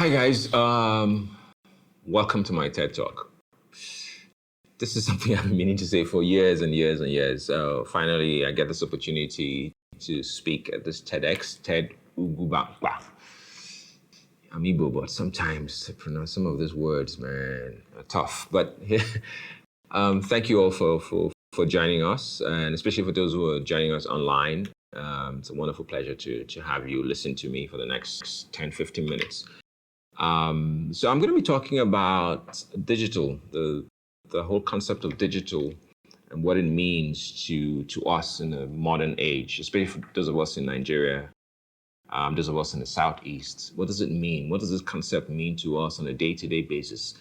Hi guys, welcome to my TED Talk. This is something I've been meaning to say for years and years and years. Finally, I get this opportunity to speak at this TEDxUgwunobamkpaRd. I'm Igbo, but sometimes to pronounce some of these words, man, are tough. But thank you all for joining us, and especially for those who are joining us online. It's a wonderful pleasure to have you listen to me for the next 10, 15 minutes. So I'm going to be talking about digital, the whole concept of digital and what it means to us in the modern age, especially for those of us in Nigeria, those of us in the Southeast. What does it mean? What does this concept mean to us on a day-to-day basis?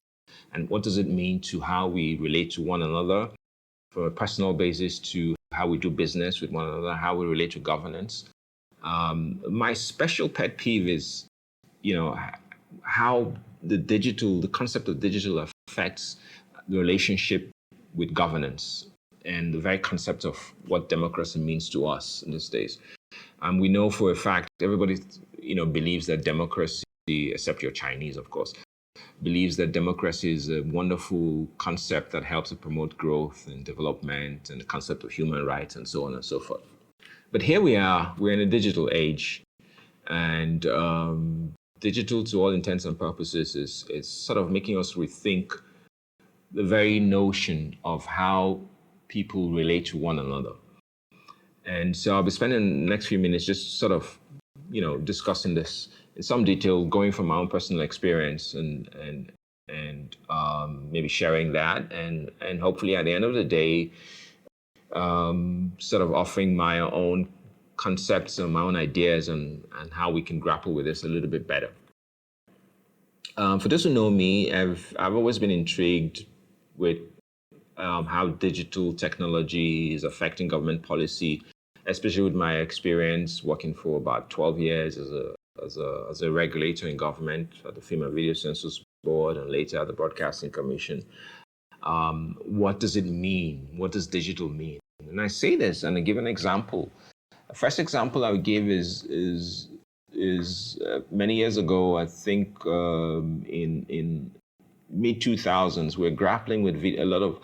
And what does it mean to how we relate to one another from a personal basis, to how we do business with one another, how we relate to governance? My special pet peeve is, how the concept of digital affects the relationship with governance and the very concept of what democracy means to us in these days. We know for a fact, everybody, believes that democracy, except your Chinese, of course, believes that democracy is a wonderful concept that helps to promote growth and development and the concept of human rights and so on and so forth. But here we're in a digital age, and digital, to all intents and purposes, is sort of making us rethink the very notion of how people relate to one another. And so I'll be spending the next few minutes just sort of, discussing this in some detail, going from my own personal experience and maybe sharing that, and hopefully at the end of the day, sort of offering my own concepts and my own ideas and how we can grapple with this a little bit better. For those who know me, I've always been intrigued with how digital technology is affecting government policy, especially with my experience working for about 12 years as a regulator in government at the Film and Video Census Board and later at the Broadcasting Commission. What does it mean? What does digital mean? And I say this, and I give an example. The first example I would give is many years ago, I think in mid-2000s, we're grappling with a lot of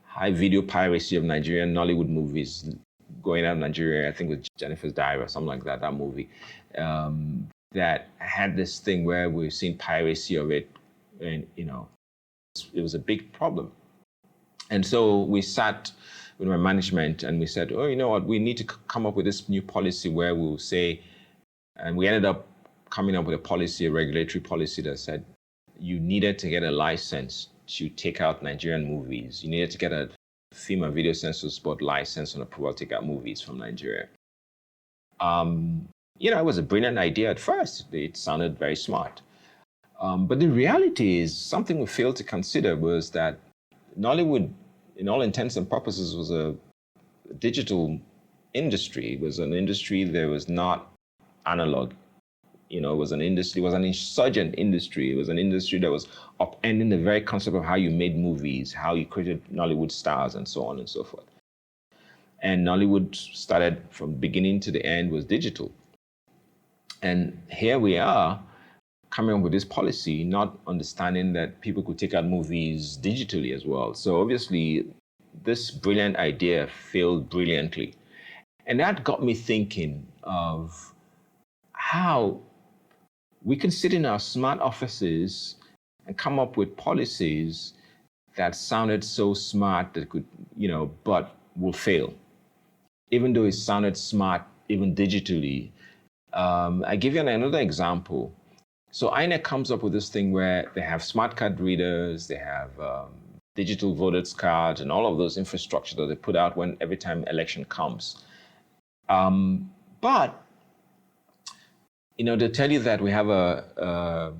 high video piracy of Nigerian Nollywood movies going out of Nigeria, I think with Jennifer's Diary or something like that, that movie, that had this thing where we've seen piracy of it, and, it was a big problem. And so we sat with my management and we said, oh, you know what, we need to come up with this new policy where we'll say, and we ended up coming up with a policy, a regulatory policy that said you needed to get a license to take out Nigerian movies. You needed to get a Film and Video Census Board license on approval to take out movies from Nigeria. It was a brilliant idea at first. It sounded very smart. But the reality is, something we failed to consider was that Nollywood, in all intents and purposes, was a digital industry. It was an industry that was not analog. It was an industry, it was an insurgent industry. It was an industry that was upending the very concept of how you made movies, how you created Nollywood stars, and so on and so forth. And Nollywood started from beginning to the end was digital. And here we are coming up with this policy, not understanding that people could take out movies digitally as well. So obviously, this brilliant idea failed brilliantly. And that got me thinking of how we can sit in our smart offices and come up with policies that sounded so smart that could, but will fail. Even though it sounded smart, even digitally. I give you another example. So INEC comes up with this thing where they have smart card readers, they have digital voters cards, and all of those infrastructure that they put out every time election comes. But they tell you that we have an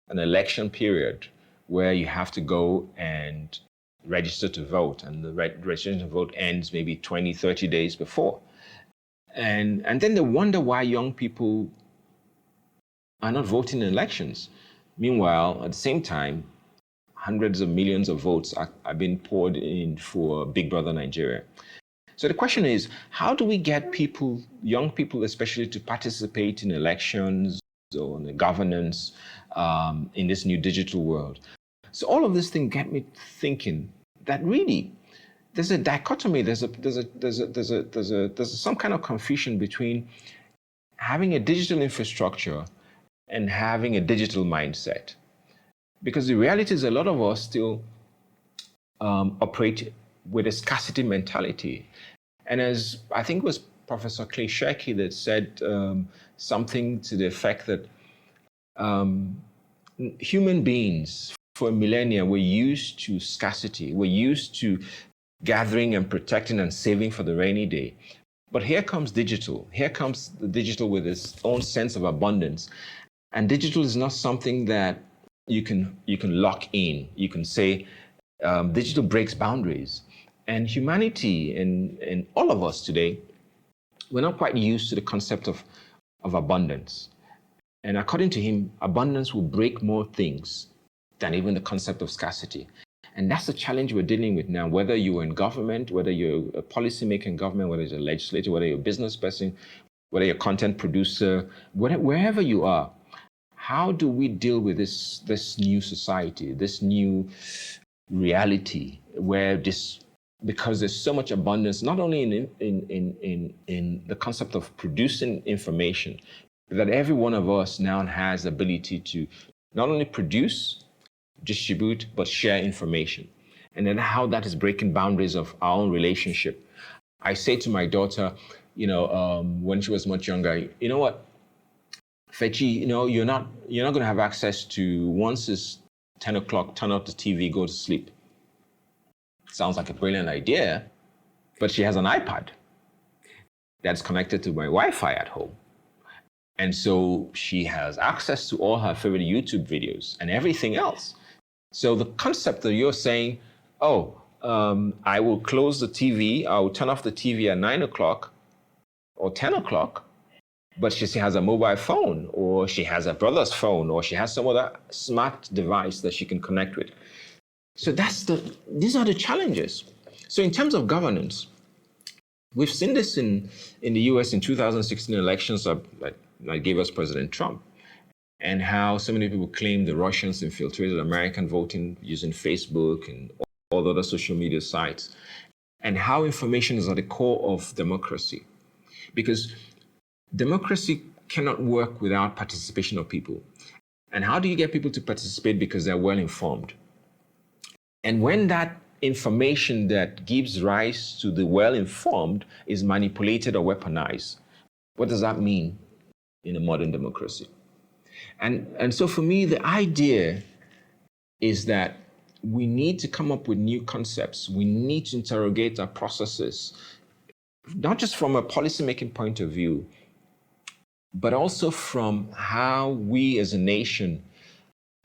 election period where you have to go and register to vote, and the registration to vote ends maybe 20, 30 days before. And then they wonder why young people are not voting in elections. Meanwhile, at the same time, hundreds of millions of votes are being poured in for Big Brother Nigeria. So the question is, how do we get people, young people especially, to participate in elections, or on the governance in this new digital world. So all of this thing get me thinking that really there's a dichotomy, there's some kind of confusion between having a digital infrastructure and having a digital mindset. Because the reality is a lot of us still operate with a scarcity mentality. And as I think it was Professor Clay Shirky that said something to the effect that human beings for a millennia were used to scarcity, were used to gathering and protecting and saving for the rainy day. But here comes digital. Here comes the digital with its own sense of abundance. And digital is not something that you can lock in. You can say digital breaks boundaries. And humanity and all of us today, we're not quite used to the concept of abundance. And according to him, abundance will break more things than even the concept of scarcity. And that's the challenge we're dealing with now, whether you're in government, whether you're a policymaker in government, whether you're a legislator, whether you're a business person, whether you're a content producer, wherever you are. How do we deal with this new society, this new reality where because there's so much abundance, not only in the concept of producing information, but that every one of us now has the ability to not only produce, distribute, but share information. And then how that is breaking boundaries of our own relationship. I say to my daughter, when she was much younger, you know what, Fechi, you're not going to have access to, once it's 10 o'clock, turn off the TV, go to sleep. Sounds like a brilliant idea, but she has an iPad that's connected to my Wi-Fi at home. And so she has access to all her favorite YouTube videos and everything else. So the concept that you're saying, I will close the TV, I will turn off the TV at 9 o'clock or 10 o'clock, but she has a mobile phone, or she has a brother's phone, or she has some other smart device that she can connect with. So these are the challenges. So in terms of governance, we've seen this in the US in 2016 elections that gave us President Trump, and how so many people claim the Russians infiltrated American voting using Facebook and all the other social media sites, and how information is at the core of democracy. Because democracy cannot work without participation of people. And how do you get people to participate? Because they're well informed. And when that information that gives rise to the well-informed is manipulated or weaponized, what does that mean in a modern democracy? And so for me, the idea is that we need to come up with new concepts. We need to interrogate our processes, not just from a policymaking point of view, but also from how we as a nation,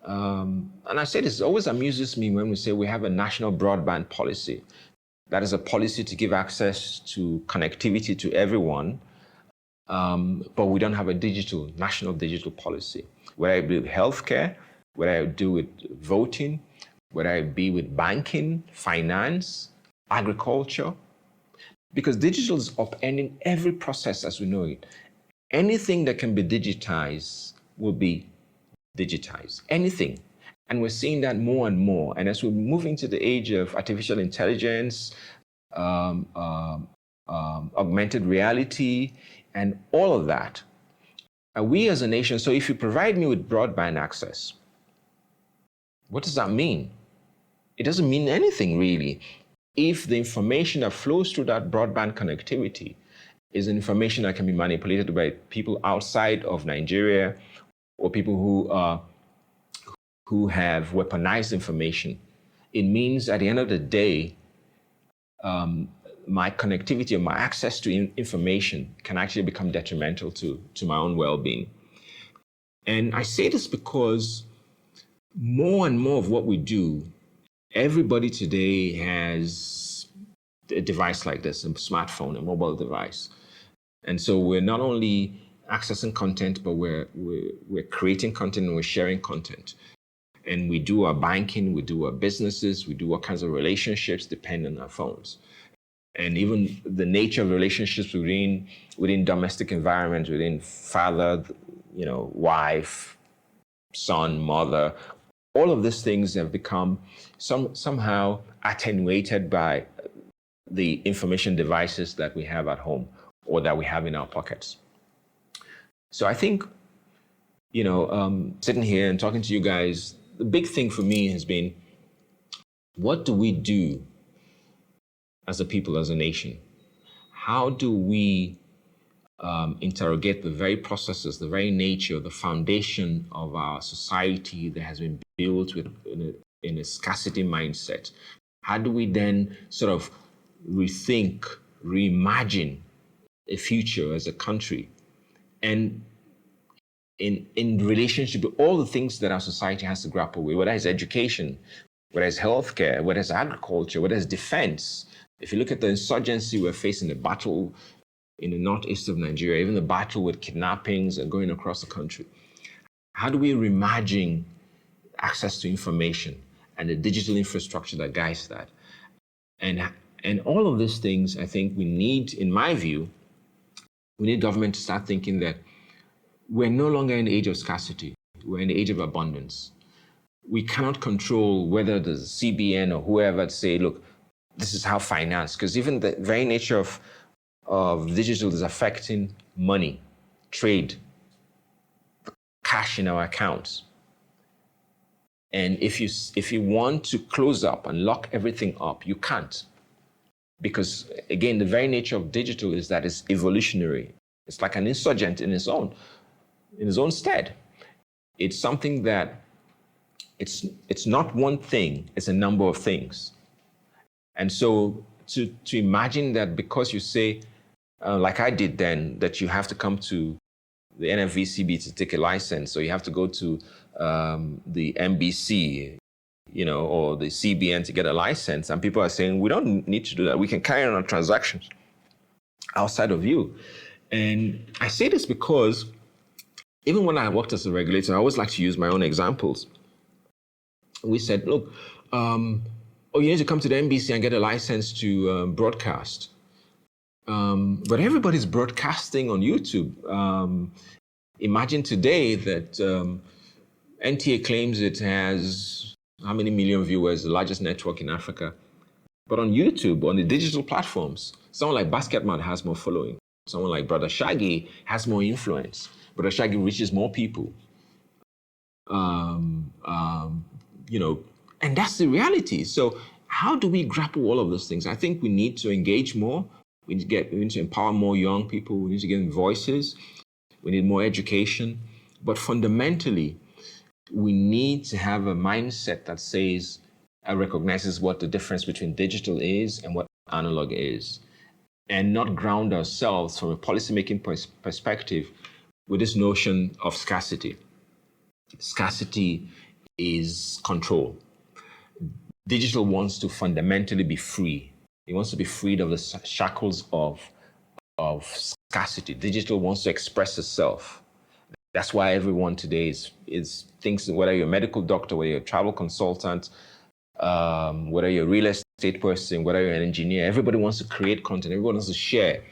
and I say this, it always amuses me when we say we have a national broadband policy. That is a policy to give access to connectivity to everyone, but we don't have a national digital policy. Whether it be with healthcare, whether it do with voting, whether it be with banking, finance, agriculture, because digital is upending every process as we know it. Anything that can be digitized will be digitized, anything. And we're seeing that more and more. And as we're moving to the age of artificial intelligence, augmented reality, and all of that, we as a nation, so if you provide me with broadband access, what does that mean? It doesn't mean anything really. If the information that flows through that broadband connectivity is information that can be manipulated by people outside of Nigeria, or people who have weaponized information, it means at the end of the day, my connectivity or my access to information can actually become detrimental to my own well-being. And I say this because more and more of what we do, everybody today has a device like this, a smartphone, a mobile device. And so we're not only accessing content, but we're creating content and we're sharing content. And we do our banking, we do our businesses, we do all kinds of relationships depend on our phones. And even the nature of relationships within domestic environments, within father, wife, son, mother. All of these things have become somehow attenuated by the information devices that we have at home or that we have in our pockets. So I think, sitting here and talking to you guys, the big thing for me has been, what do we do as a people, as a nation? How do we interrogate the very processes, the very nature, the foundation of our society that has been built in a scarcity mindset? How do we then sort of rethink, reimagine a future as a country? And in relationship to all the things that our society has to grapple with, whether it's education, whether it's healthcare, whether it's agriculture, whether it's defense. If you look at the insurgency we're facing, the battle in the northeast of Nigeria, even the battle with kidnappings and going across the country. How do we reimagine access to information and the digital infrastructure that guides that? And all of these things, I think we need, in my view, we need government to start thinking that we're no longer in the age of scarcity. We're in the age of abundance. We cannot control whether the CBN or whoever to say, look, this is how finance, because even the very nature of digital is affecting money, trade, cash in our accounts. And if you want to close up and lock everything up, you can't. Because again, the very nature of digital is that it's evolutionary. It's like an insurgent in its own stead. It's something that it's not one thing, it's a number of things. And so to imagine that because you say, like I did then, that you have to come to the NFVCB to take a license, or you have to go to the MBC, or the CBN to get a license, and people are saying, we don't need to do that. We can carry on our transactions outside of you. And I say this because even when I worked as a regulator, I always like to use my own examples. We said, look, you need to come to the NBC and get a license to broadcast. But everybody's broadcasting on YouTube. Imagine today that NTA claims it has how many million viewers, the largest network in Africa. But on YouTube, on the digital platforms, someone like Basketman has more following. Someone like Brother Shaggy has more influence. Brother Shaggy reaches more people. And that's the reality. So how do we grapple all of those things? I think we need to engage more. We need to empower more young people. We need to get voices. We need more education. But fundamentally, we need to have a mindset that says, recognizes what the difference between digital is and what analog is, and not ground ourselves from a policymaking perspective with this notion of scarcity. Scarcity is control. Digital wants to fundamentally be free. It wants to be freed of the shackles of scarcity. Digital wants to express itself. That's why everyone today is thinks, whether you're a medical doctor, whether you're a travel consultant, whether you're a real estate person, whether you're an engineer, everybody wants to create content, everyone wants to share.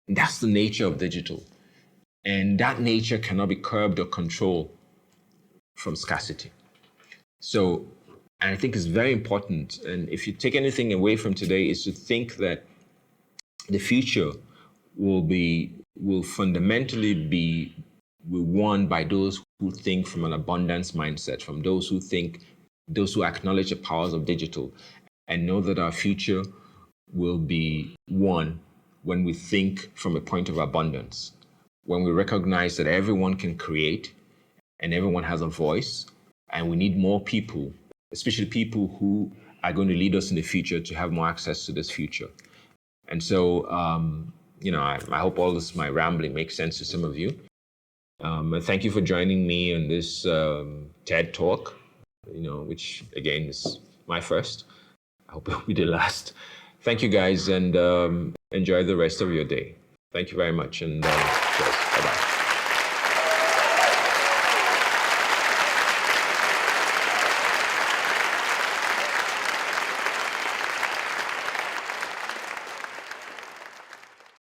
And that's the nature of digital. And that nature cannot be curbed or controlled from scarcity. So, and I think it's very important. And if you take anything away from today, is to think that the future will fundamentally be won by those who think from an abundance mindset, from those who acknowledge the powers of digital and know that our future will be won when we think from a point of abundance, when we recognize that everyone can create and everyone has a voice, and we need more people, especially people who are going to lead us in the future, to have more access to this future. And so, I hope all this, my rambling, makes sense to some of you. And thank you for joining me on this TED Talk, which again is my first. I hope it will be the last. Thank you guys, and enjoy the rest of your day. Thank you very much, and cheers. Bye-bye.